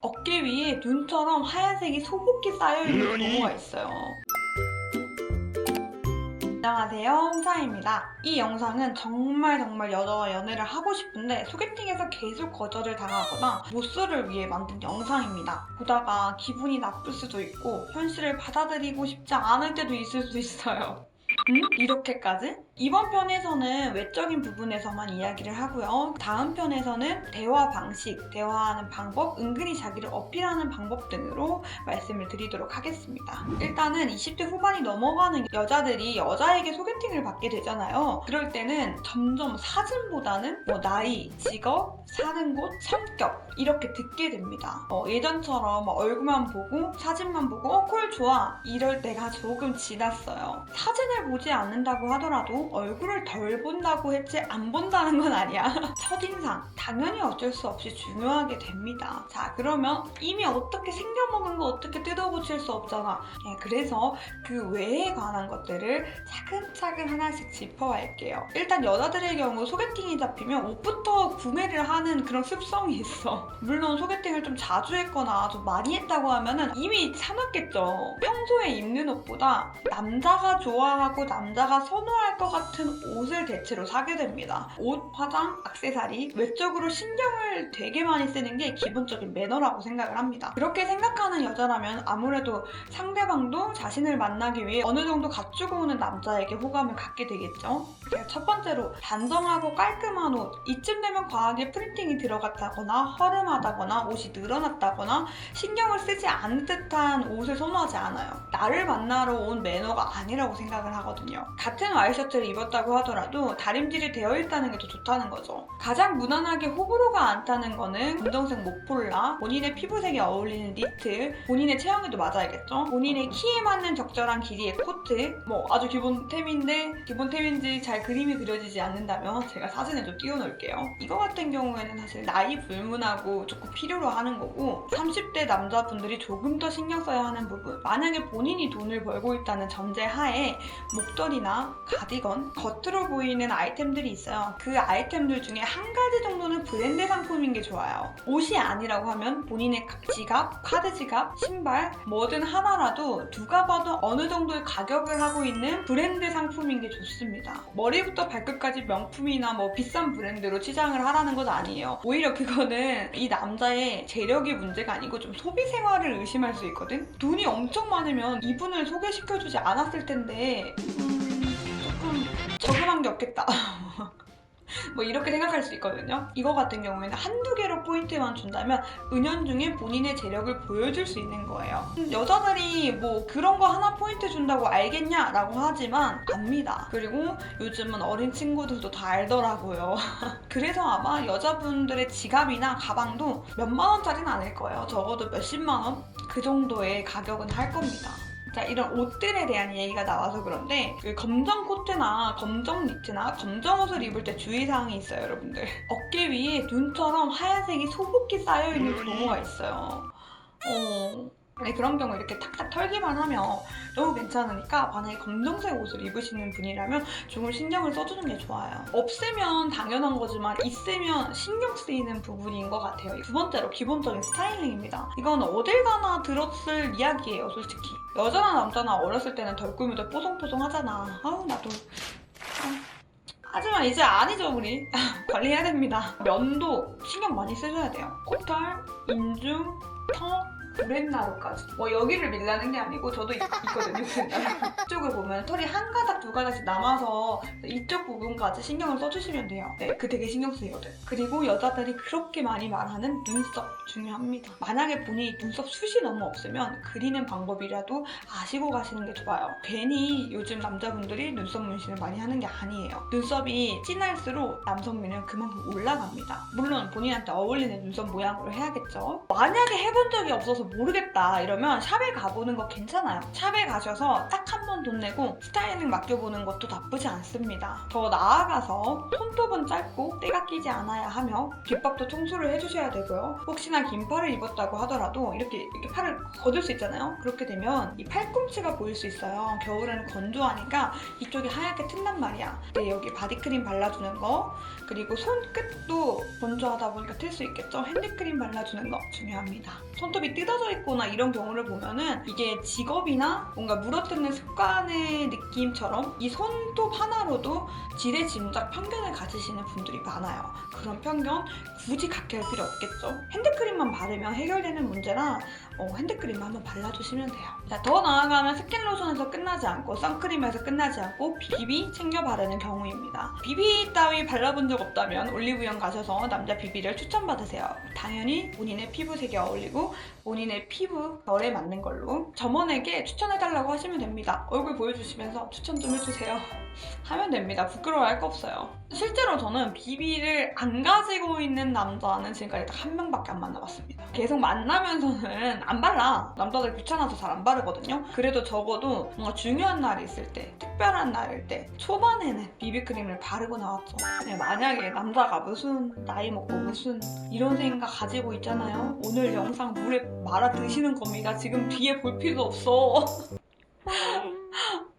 어깨 위에 눈처럼 하얀색이 소복기 쌓여있는 경우가 있어요. 안녕하세요, 홍사입니다. 이 영상은 정말 여자와 연애를 하고 싶은데 소개팅에서 계속 거절을 당하거나 모쏠을 위해 만든 영상입니다. 보다가 기분이 나쁠 수도 있고 현실을 받아들이고 싶지 않을 때도 있을 수 있어요. 이렇게까지? 이번 편에서는 외적인 부분에서만 이야기를 하고요. 다음 편에서는 대화 방식, 대화하는 방법, 은근히 자기를 어필하는 방법 등으로 말씀을 드리도록 하겠습니다. 일단은 20대 후반이 넘어가는 여자들이 여자에게 소개팅을 받게 되잖아요. 그럴 때는 점점 사진보다는 나이, 직업, 사는 곳, 성격 이렇게 듣게 됩니다. 예전처럼 얼굴만 보고 사진만 보고 콜 좋아 이럴 때가 조금 지났어요. 사진을 보지 않는다고 하더라도 얼굴을 덜 본다고 했지 안 본다는 건 아니야. 첫인상 당연히 어쩔 수 없이 중요하게 됩니다. 자, 그러면 이미 어떻게 생겨먹은 거 어떻게 뜯어고칠 수 없잖아. 그래서 그 외에 관한 것들을 차근차근 하나씩 짚어갈게요. 일단 여자들의 경우 소개팅이 잡히면 옷부터 구매를 하는 그런 습성이 있어. 물론 소개팅을 좀 자주 했거나 좀 많이 했다고 하면은 이미 사놨겠죠. 평소에 입는 옷보다 남자가 좋아하고 남자가 선호할 것 같은 옷을 대체로 사게 됩니다. 옷, 화장, 액세서리, 외적으로 신경을 되게 많이 쓰는 게 기본적인 매너라고 생각을 합니다. 그렇게 생각하는 여자라면 아무래도 상대방도 자신을 만나기 위해 어느 정도 갖추고 오는 남자에게 호감을 갖게 되겠죠. 첫 번째로 단정하고 깔끔한 옷. 이쯤 되면 과하게 프린팅이 들어갔다거나 허름하다거나 옷이 늘어났다거나 신경을 쓰지 않는 듯한 옷을 선호하지 않아요. 나를 만나러 온 매너가 아니라고 생각을 하거든요. 같은 와이셔츠를 입었다고 하더라도 다림질이 되어 있다는 게 더 좋다는 거죠. 가장 무난하게 호불호가 않다는 거는 검정색 목폴라, 본인의 피부색에 어울리는 니트, 본인의 체형에도 맞아야겠죠. 본인의 키에 맞는 적절한 길이의 코트, 아주 기본템인지 잘 그림이 그려지지 않는다면 제가 사진을 좀 띄워놓을게요. 이거 같은 경우에는 사실 나이 불문하고 조금 필요로 하는 거고 30대 남자분들이 조금 더 신경 써야 하는 부분. 만약에 본인이 돈을 벌고 있다는 전제 하에 목도리나 카디건, 겉으로 보이는 아이템들이 있어요. 그 아이템들 중에 한 가지 정도는 브랜드 상품인 게 좋아요. 옷이 아니라고 하면 본인의 지갑, 카드 지갑, 신발 뭐든 하나라도 누가 봐도 어느 정도의 가격을 하고 있는 브랜드 상품인 게 좋습니다. 머리부터 발끝까지 명품이나 비싼 브랜드로 치장을 하라는 건 아니에요. 오히려 그거는 이 남자의 재력이 문제가 아니고 좀 소비 생활을 의심할 수 있거든? 돈이 엄청 많으면 이분을 소개시켜주지 않았을 텐데 조금 저렴한 게 없겠다. 이렇게 생각할 수 있거든요. 이거 같은 경우에는 한두 개로 포인트만 준다면 은연중에 본인의 재력을 보여줄 수 있는 거예요. 여자들이 그런 거 하나 포인트 준다고 알겠냐? 라고 하지만 압니다. 그리고 요즘은 어린 친구들도 다 알더라고요. 그래서 아마 여자분들의 지갑이나 가방도 몇만 원짜리는 아닐 거예요. 적어도 몇십만 원? 그 정도의 가격은 할 겁니다. 자, 이런 옷들에 대한 얘기가 나와서 그런데 검정 코트나 검정 니트나 검정 옷을 입을 때 주의사항이 있어요, 여러분들. 어깨 위에 눈처럼 하얀색이 소복기 쌓여있는 경우가 있어요. 그런 경우 이렇게 탁탁 털기만 하면 너무 괜찮으니까 만약에 검정색 옷을 입으시는 분이라면 조금 신경을 써주는 게 좋아요. 없으면 당연한 거지만 있으면 신경 쓰이는 부분인 것 같아요. 두 번째로 기본적인 스타일링입니다. 이건 어딜 가나 들었을 이야기예요, 솔직히. 여자나 남자나 어렸을 때는 덜꾸미도 뽀송뽀송 하잖아. 나도 하지만 이제 아니죠, 우리. 관리해야 됩니다. 면도 신경 많이 쓰셔야 돼요. 코털, 인중, 턱, 브렛나루까지. 여기를 밀라는 게 아니고 저도 있거든요. 이쪽을 보면 털이 한 가닥 두 가닥씩 남아서 이쪽 부분까지 신경을 써주시면 돼요. 그 되게 신경 쓰이거든. 그리고 여자들이 그렇게 많이 말하는 눈썹 중요합니다. 만약에 본인이 눈썹 숱이 너무 없으면 그리는 방법이라도 아시고 가시는 게 좋아요. 괜히 요즘 남자분들이 눈썹 문신을 많이 하는 게 아니에요. 눈썹이 진할수록 남성미는 그만큼 올라갑니다. 물론 본인한테 어울리는 눈썹 모양으로 해야겠죠. 만약에 해본 적이 없어서 예뻐서 모르겠다 이러면 샵에 가보는 거 괜찮아요. 샵에 가셔서 딱 한 번 돈 내고 스타일링 맡겨보는 것도 나쁘지 않습니다. 더 나아가서 손톱은 짧고 때가 끼지 않아야 하며 귓밥도 청소를 해주셔야 되고요. 혹시나 긴 팔을 입었다고 하더라도 이렇게 팔을 걷을 수 있잖아요. 그렇게 되면 이 팔꿈치가 보일 수 있어요. 겨울에는 건조하니까 이쪽이 하얗게 튼단 말이야. 근데 여기 바디크림 발라주는 거, 그리고 손끝도 건조하다 보니까 틀 수 있겠죠? 핸드크림 발라주는 거 중요합니다. 손톱이 뜯어져 있거나 이런 경우를 보면은 이게 직업이나 뭔가 물어뜯는 습관의 느낌처럼 이 손톱 하나로도 지레 짐작 편견을 가지시는 분들이 많아요. 그런 편견 굳이 갖게 할 필요 없겠죠? 핸드크림만 바르면 해결되는 문제라 핸드크림 한번 발라주시면 돼요. 자, 더 나아가면 스킨로션에서 끝나지 않고 선크림에서 끝나지 않고 비비 챙겨 바르는 경우입니다. 비비 따위 발라본 적 없다면 올리브영 가셔서 남자 비비를 추천받으세요. 당연히 본인의 피부색에 어울리고 본인의 피부 결에 맞는 걸로 점원에게 추천해달라고 하시면 됩니다. 얼굴 보여주시면서 추천 좀 해주세요 하면 됩니다. 부끄러워할 거 없어요. 실제로 저는 비비를 안 가지고 있는 남자는 지금까지 딱 한 명밖에 안 만나봤습니다. 계속 만나면서는 안 발라. 남자들 귀찮아서 잘 안 바르거든요. 그래도 적어도 뭔가 중요한 날이 있을 때, 특별한 날일 때 초반에는 비비크림을 바르고 나왔죠. 만약에 남자가 무슨 나이 먹고 무슨 이런 생각 가지고 있잖아요. 오늘 영상 물에 말아 드시는 겁니다. 지금 뒤에 볼 필요 없어.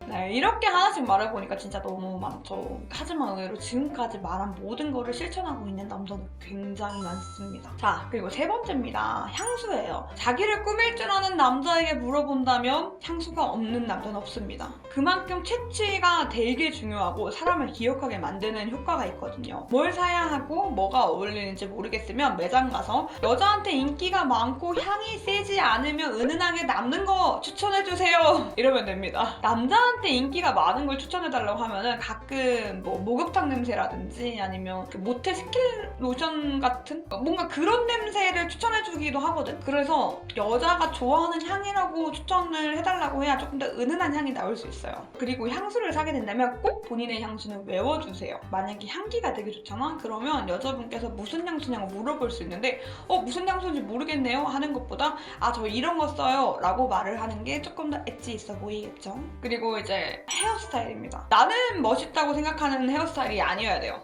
네, 이렇게 하나씩 말해보니까 진짜 너무 많죠. 하지만 의외로 지금까지 말한 모든 거를 실천하고 있는 남자는 굉장히 많습니다. 자, 그리고 세 번째입니다. 향수예요. 자기를 꾸밀 줄 아는 남자에게 물어본다면 향수가 없는 남자는 없습니다. 그만큼 채취가 되게 중요하고 사람을 기억하게 만드는 효과가 있거든요. 뭘 사야 하고 뭐가 어울리는지 모르겠으면 매장 가서 여자한테 인기가 많고 향이 세지 않으면 은은하게 남는 거 추천해주세요 이러면 됩니다. 남자한테 인기가 많은 걸 추천해달라고 하면은 가끔 뭐 목욕탕 냄새라든지 아니면 그 모텔 스킨 로션 같은 뭔가 그런 냄새를 추천해주기도 하거든. 그래서 여자가 좋아하는 향이라고 추천을 해달라고 해야 조금 더 은은한 향이 나올 수 있어요. 그리고 향수를 사게 된다면 꼭 본인의 향수는 외워주세요. 만약에 향기가 되게 좋잖아? 그러면 여자분께서 무슨 향수냐고 물어볼 수 있는데 무슨 향수인지 모르겠네요 하는 것보다 저 이런 거 써요 라고 말을 하는 게 조금 더 엣지 있어 보이겠죠? 그리고 이제 헤어스타일입니다. 나는 멋있다고 생각하는 헤어스타일이 아니어야 돼요.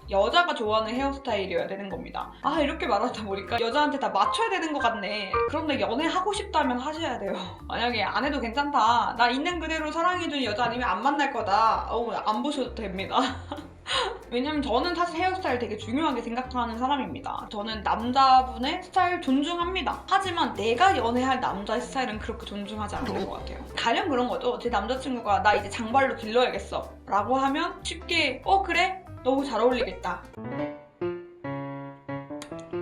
여자가 좋아하는 헤어스타일이어야 되는 겁니다. 이렇게 말하다 보니까 여자한테 다 맞춰야 되는 것 같네. 그런데 연애하고 싶다면 하셔야 돼요. 만약에 안 해도 괜찮다. 나 있는 그대로 사랑해주는 여자 아니면 안 만날 거다. 안 보셔도 됩니다. 왜냐면 저는 사실 헤어스타일 되게 중요하게 생각하는 사람입니다. 저는 남자분의 스타일 존중합니다. 하지만 내가 연애할 남자의 스타일은 그렇게 존중하지 않는 것 같아요. 가령 그런 거죠. 제 남자친구가 나 이제 장발로 길러야겠어 라고 하면 쉽게 그래? 너무 잘 어울리겠다.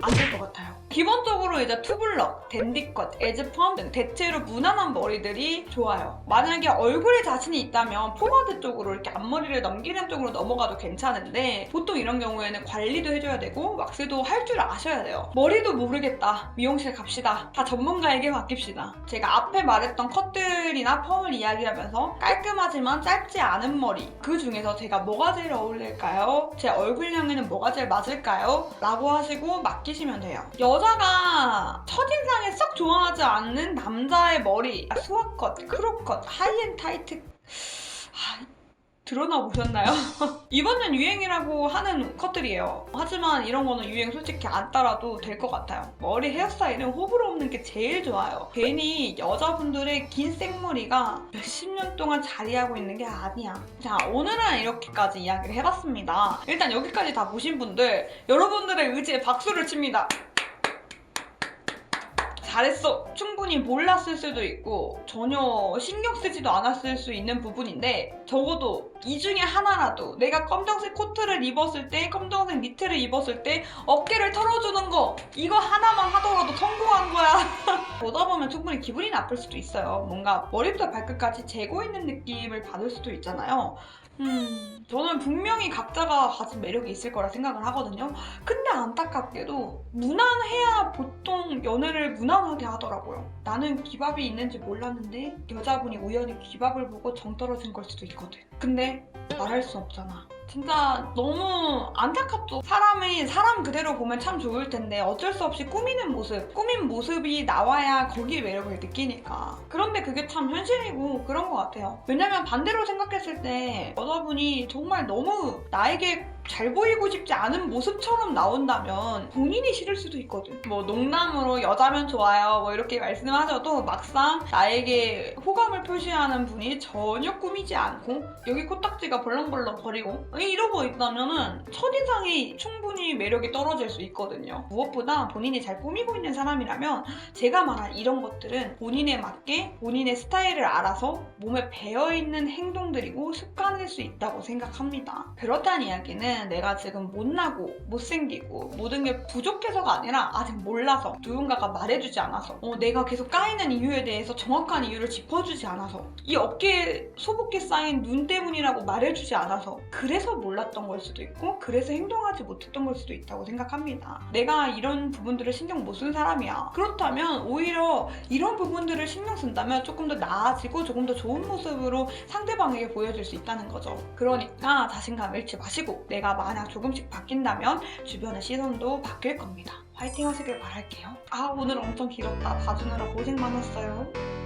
안 될 것 같아요. 기본적으로 이제 투블럭, 댄디컷, 에즈펌 등 대체로 무난한 머리들이 좋아요. 만약에 얼굴에 자신이 있다면 포마드 쪽으로 이렇게 앞머리를 넘기는 쪽으로 넘어가도 괜찮은데 보통 이런 경우에는 관리도 해줘야 되고 왁스도 할 줄 아셔야 돼요. 머리도 모르겠다. 미용실 갑시다. 다 전문가에게 맡깁시다. 제가 앞에 말했던 컷들이나 펌을 이야기하면서 깔끔하지만 짧지 않은 머리 그 중에서 제가 뭐가 제일 어울릴까요? 제 얼굴형에는 뭐가 제일 맞을까요? 라고 하시고 맡기시면 돼요. 여자가 첫인상에 썩 좋아하지 않는 남자의 머리 스와컷, 크롭컷, 하이엔 타이트 들어나 보셨나요? 이번 년 유행이라고 하는 컷들이에요. 하지만 이런 거는 유행 솔직히 안 따라도 될 것 같아요. 머리 헤어스타일은 호불호 없는 게 제일 좋아요. 괜히 여자분들의 긴 생머리가 몇십 년 동안 자리하고 있는 게 아니야. 자, 오늘은 이렇게까지 이야기를 해봤습니다. 일단 여기까지 다 보신 분들 여러분들의 의지에 박수를 칩니다. 잘했어. 충분히 몰랐을 수도 있고 전혀 신경 쓰지도 않았을 수 있는 부분인데 적어도 이 중에 하나라도 내가 검정색 코트를 입었을 때 검정색 니트를 입었을 때 어깨를 털어주는 거 이거 하나만 하더라도 성공한 거야. 보다 보면 충분히 기분이 나쁠 수도 있어요. 뭔가 머리부터 발끝까지 재고 있는 느낌을 받을 수도 있잖아요. 저는 분명히 각자가 가진 매력이 있을 거라 생각을 하거든요. 근데 안타깝게도 무난해야 보통 연애를 무난하게 하더라고요. 나는 기밥이 있는지 몰랐는데 여자분이 우연히 기밥을 보고 정 떨어진 걸 수도 있거든. 근데 말할 수 없잖아. 진짜 너무 안타깝죠. 사람이 사람 그대로 보면 참 좋을 텐데 어쩔 수 없이 꾸미는 모습, 꾸민 모습이 나와야 거기에 매력을 느끼니까. 그런데 그게 참 현실이고 그런 것 같아요. 왜냐면 반대로 생각했을 때 여자분이 정말 너무 나에게 잘 보이고 싶지 않은 모습처럼 나온다면 본인이 싫을 수도 있거든. 뭐 농담으로 여자면 좋아요 뭐 이렇게 말씀하셔도 막상 나에게 호감을 표시하는 분이 전혀 꾸미지 않고 여기 코딱지가 벌렁벌렁 거리고 이러고 있다면은 첫인상이 충분히 매력이 떨어질 수 있거든요. 무엇보다 본인이 잘 꾸미고 있는 사람이라면 제가 말한 이런 것들은 본인에 맞게 본인의 스타일을 알아서 몸에 배어있는 행동들이고 습관일 수 있다고 생각합니다. 그렇다는 이야기는 내가 지금 못나고 못생기고 모든 게 부족해서가 아니라 아직 몰라서 누군가가 말해주지 않아서 내가 계속 까이는 이유에 대해서 정확한 이유를 짚어주지 않아서 이 어깨에 소복게 쌓인 눈 때문이라고 말해주지 않아서 그래서 몰랐던 걸 수도 있고 그래서 행동하지 못했던 걸 수도 있다고 생각합니다. 내가 이런 부분들을 신경 못 쓴 사람이야. 그렇다면 오히려 이런 부분들을 신경 쓴다면 조금 더 나아지고 조금 더 좋은 모습으로 상대방에게 보여줄 수 있다는 거죠. 그러니까 자신감 잃지 마시고 내가 만약 조금씩 바뀐다면 주변의 시선도 바뀔 겁니다. 화이팅 하시길 바랄게요. 오늘 엄청 길었다. 봐주느라 고생 많았어요.